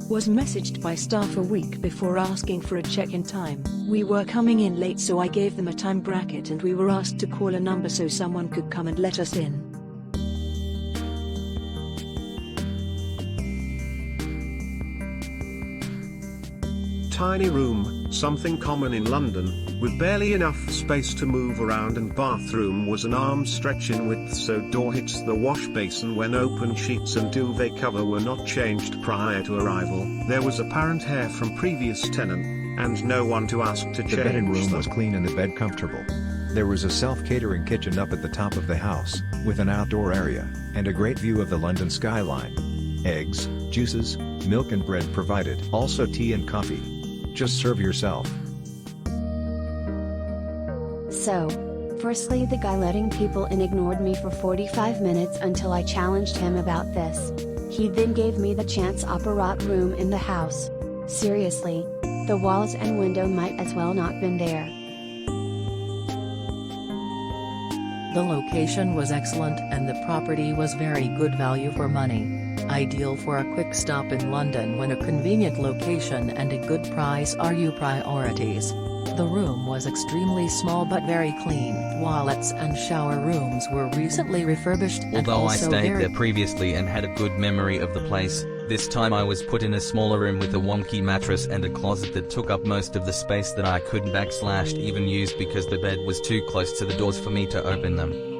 Was messaged by staff a week before asking for a check-in time. We were coming in late, so I gave them a time bracket and we were asked to call a number so someone could come and let us in. Tiny room, something common in London, with barely enough space to move around, and bathroom was an arm's stretch in width, so door hits the wash basin when open sheets and duvet cover were not changed prior to arrival. There was apparent hair from previous tenant, and no one to ask to change The bed and room them. was clean and the bed comfortable. There was a self-catering kitchen up at the top of the house, with an outdoor area, and a great view of the London skyline. Eggs, juices, milk and bread provided. Also tea and coffee. Just serve yourself. So, firstly, the guy letting people in ignored me for 45 minutes until I challenged him about this. He then gave me the chance apparat room in the house. Seriously, the walls and window might as well not been there. The location was excellent and the property was very good value for money. Ideal for a quick stop in London when a convenient location and a good price are your priorities. The room was extremely small but very clean. Toilets and shower rooms were recently refurbished and Although I also stayed very there previously and had a good memory of the place, this time I was put in a smaller room with a wonky mattress and a closet that took up most of the space that I couldn't / even use because the bed was too close to the doors for me to open them.